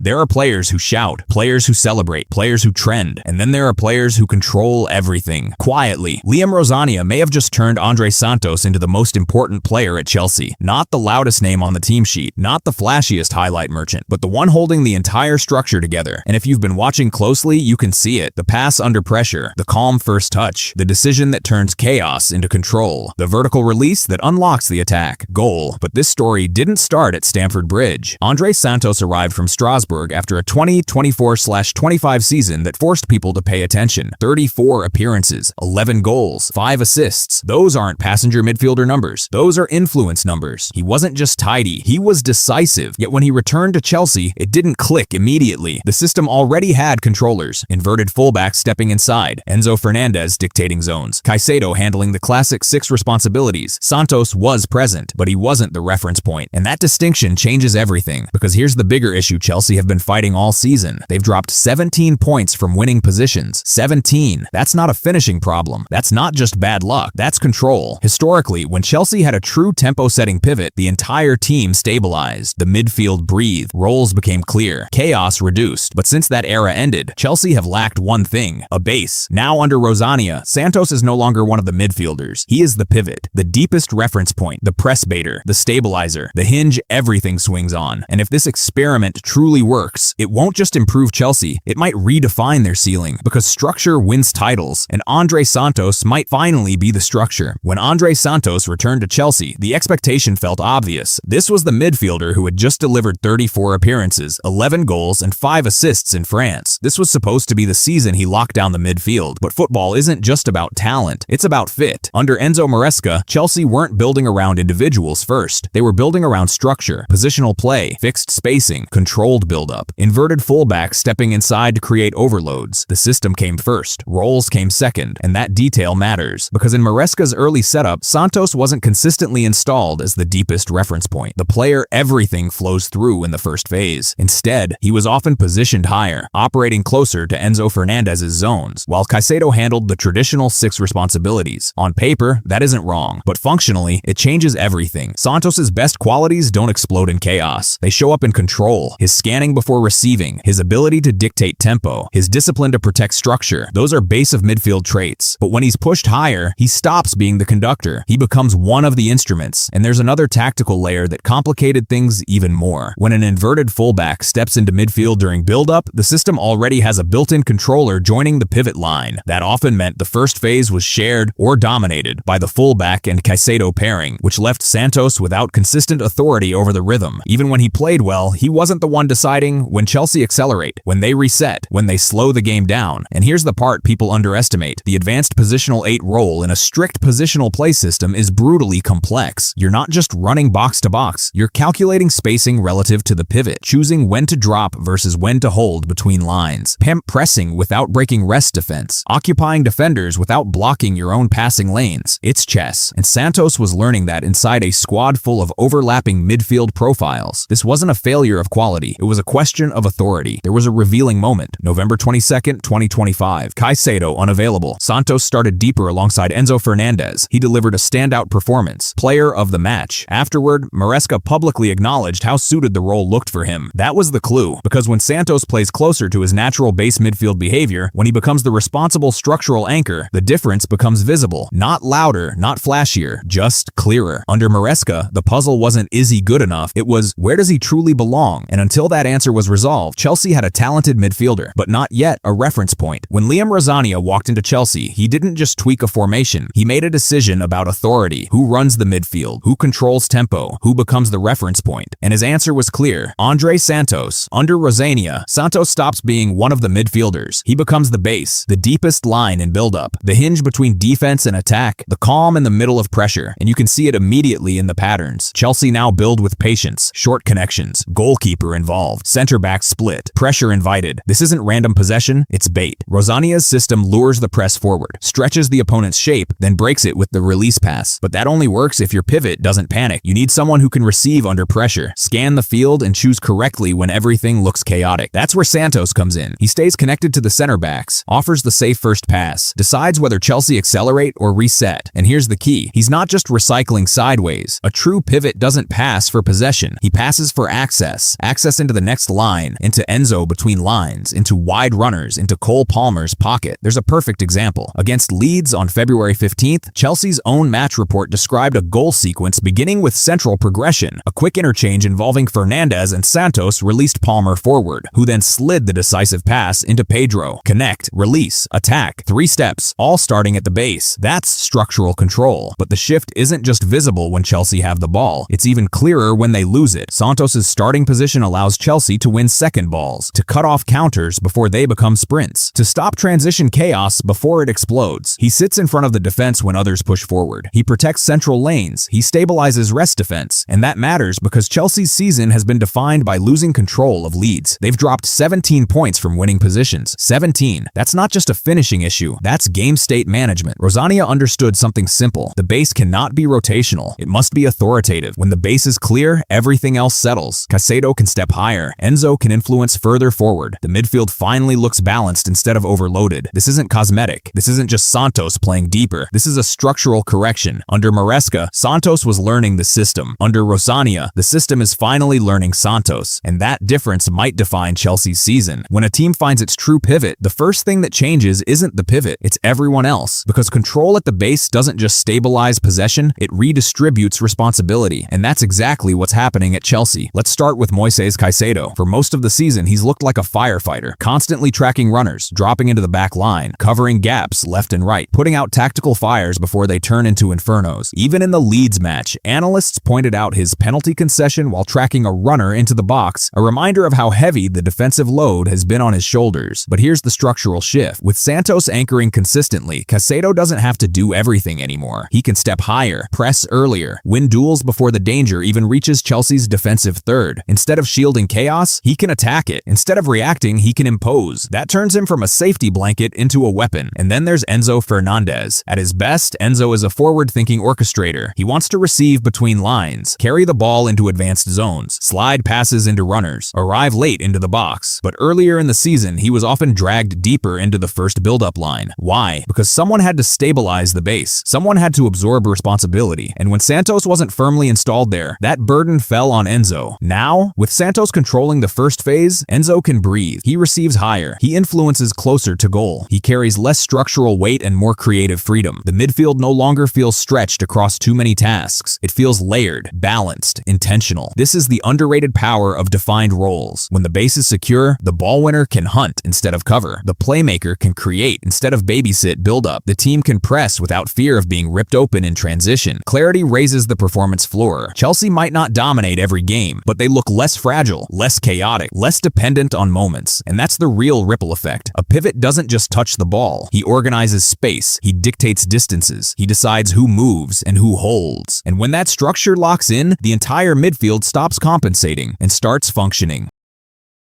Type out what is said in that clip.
There are players who shout, players who celebrate, players who trend, and then there are players who control everything. Quietly, Liam Rosania may have just turned Andre Santos into the most important player at Chelsea. Not the loudest name on the team sheet, not the flashiest highlight merchant, but the one holding the entire structure together. And if you've been watching closely, you can see it. The pass under pressure, the calm first touch, the decision that turns chaos into control, the vertical release that unlocks the attack. Goal. But this story didn't start at Stamford Bridge. Andre Santos arrived from Strasbourg after a 2024/25 season that forced people to pay attention. 34 appearances, 11 goals, 5 assists. Those aren't passenger midfielder numbers. Those are influence numbers. He wasn't just tidy, he was decisive. Yet when he returned to Chelsea, it didn't click immediately. The system already had controllers. Inverted fullbacks stepping inside, Enzo Fernandez dictating zones, Caicedo handling the classic 6 responsibilities. Santos was present, but he wasn't the reference point. And that distinction changes everything. Because here's the bigger issue Chelsea have been fighting all season. They've dropped 17 points from winning positions. 17. That's not a finishing problem. That's not just bad luck. That's control. Historically, when Chelsea had a true tempo-setting pivot, the entire team stabilized. The midfield breathed. Roles became clear. Chaos reduced. But since that era ended, Chelsea have lacked one thing: a base. Now under Rosania, Santos is no longer one of the midfielders. He is the pivot, the deepest reference point, the press baiter, the stabilizer, the hinge everything swings on. And if this experiment truly works, it won't just improve Chelsea, it might redefine their ceiling, because structure wins titles, and Andre Santos might finally be the structure. When Andre Santos returned to Chelsea, the expectation felt obvious. This was the midfielder who had just delivered 34 appearances, 11 goals, and 5 assists in France. This was supposed to be the season he locked down the midfield, but football isn't just about talent, it's about fit. Under Enzo Maresca, Chelsea weren't building around individuals first. They were building around structure, positional play, fixed spacing, controlled buildup. Inverted fullbacks stepping inside to create overloads. The system came first, roles came second, and that detail matters, because in Maresca's early setup, Santos wasn't consistently installed as the deepest reference point. The player everything flows through in the first phase. Instead, he was often positioned higher, operating closer to Enzo Fernandez's zones, while Caicedo handled the traditional 6 responsibilities. On paper, that isn't wrong, but functionally, it changes everything. Santos's best qualities don't explode in chaos. They show up in control, his scanning before receiving, his ability to dictate tempo, his discipline to protect structure. Those are base of midfield traits. But when he's pushed higher, he stops being the conductor. He becomes one of the instruments. And there's another tactical layer that complicated things even more. When an inverted fullback steps into midfield during build-up, the system already has a built-in controller joining the pivot line. That often meant the first phase was shared or dominated by the fullback and Caicedo pairing, which left Santos without consistent authority over the rhythm. Even when he played well, he wasn't the one deciding when Chelsea accelerate, when they reset, when they slow the game down. And here's the part people underestimate. The advanced positional 8 role in a strict positional play system is brutally complex. You're not just running box to box, you're calculating spacing relative to the pivot, choosing when to drop versus when to hold between lines, pressing without breaking rest defense, occupying defenders without blocking your own passing lanes. It's chess, and Santos was learning that inside a squad full of overlapping midfield profiles. This wasn't a failure of quality, it was a question of authority. There was a revealing moment. November 22nd, 2025. Caicedo unavailable. Santos started deeper alongside Enzo Fernandez. He delivered a standout performance. Player of the match. Afterward, Maresca publicly acknowledged how suited the role looked for him. That was the clue, because when Santos plays closer to his natural base midfield behavior, when he becomes the responsible structural anchor, the difference becomes visible. Not louder, not flashier, just clearer. Under Maresca, the puzzle wasn't is he good enough, it was where does he truly belong? And until that answer was resolved, Chelsea had a talented midfielder, but not yet a reference point. When Liam Rosania walked into Chelsea, he didn't just tweak a formation, he made a decision about authority. Who runs the midfield? Who controls tempo? Who becomes the reference point? And his answer was clear. Andre Santos. Under Rosania, Santos stops being one of the midfielders. He becomes the base, the deepest line in build-up, the hinge between defense and attack, the calm in the middle of pressure, and you can see it immediately in the patterns. Chelsea now build with patience, short connections, goalkeeper involved, center-back split, pressure invited. This isn't random possession, it's bait. Rosania's system lures the press forward, stretches the opponent's shape, then breaks it with the release pass. But that only works if your pivot doesn't panic. You need someone who can receive under pressure, scan the field, and choose correctly when everything looks chaotic. That's where Santos comes in. He stays connected to the center backs, offers the safe first pass, decides whether Chelsea accelerate or reset. And here's the key. He's not just recycling sideways. A true pivot doesn't pass for possession. He passes for access. Access into the next line, into Enzo between lines, into wide runners, into Cole Palmer's pocket. There's a perfect example. Against Leeds on February 15th, Chelsea's own match report described a goal sequence beginning with central progression. A quick interchange involving Fernandez and Santos released Palmer forward, who then slid the decisive pass into Pedro. Connect, release, attack, 3 steps, all starting at the base. That's structural control. But the shift isn't just visible when Chelsea have the ball, it's even clearer when they lose it. Santos' starting position allows Chelsea to win second balls, to cut off counters before they become sprints, to stop transition chaos before it explodes. He sits in front of the defense when others push forward. He protects central lanes. He stabilizes rest defense. And that matters because Chelsea's season has been defined by losing control of Leeds. They've dropped 17 points from winning positions. 17. That's not just a finishing issue. That's game state management. Rosania understood something simple. The base cannot be rotational. It must be authoritative. When the base is clear, everything else settles. Caicedo can step higher. Enzo can influence further forward. The midfield finally looks balanced instead of overloaded. This isn't cosmetic. This isn't just Santos playing deeper. This is a structural correction. Under Maresca, Santos was learning the system. Under Rosania, the system is finally learning Santos. And that difference might define Chelsea's season. When a team finds its true pivot, the first thing that changes isn't the pivot, it's everyone else. Because control at the base doesn't just stabilize possession, it redistributes responsibility. And that's exactly what's happening at Chelsea. Let's start with Moises Caicedo. For most of the season, he's looked like a firefighter, constantly tracking runners, dropping into the back line, covering gaps left and right, putting out tactical fires before they turn into infernos. Even in the Leeds match, analysts pointed out his penalty concession while tracking a runner into the box, a reminder of how heavy the defensive load has been on his shoulders. But here's the structural shift. With Santos anchoring consistently, Caicedo doesn't have to do everything anymore. He can step higher, press earlier, win duels before the danger even reaches Chelsea's defensive third. Instead of shielding chaos, he can attack it. Instead of reacting, he can impose. That turns him from a safety blanket into a weapon. And then there's Enzo Fernandez. At his best, Enzo is a forward-thinking orchestrator. He wants to receive between lines, carry the ball into advanced zones, slide passes into runners, arrive late into the box. But earlier in the season, he was often dragged deeper into the first build-up line. Why? Because someone had to stabilize the base. Someone had to absorb responsibility. And when Santos wasn't firmly installed there, that burden fell on Enzo. Now, with Santos controlling the first phase, Enzo can breathe. He receives higher. He influences closer to goal. He carries less structural weight and more creative freedom. The midfield no longer feels stretched across too many tasks. It feels layered, balanced, intentional. This is the underrated power of defined roles. When the base is secure, the ball winner can hunt instead of cover. The playmaker can create instead of babysit build-up. The team can press without fear of being ripped open in transition. Clarity raises the performance floor. Chelsea might not dominate every game, but they look less fragile, less chaotic, less dependent on moments. And that's the real ripple effect. A pivot doesn't just touch the ball. He organizes space. He dictates distances. He decides who moves and who holds. And when that structure locks in, the entire midfield stops compensating and starts functioning.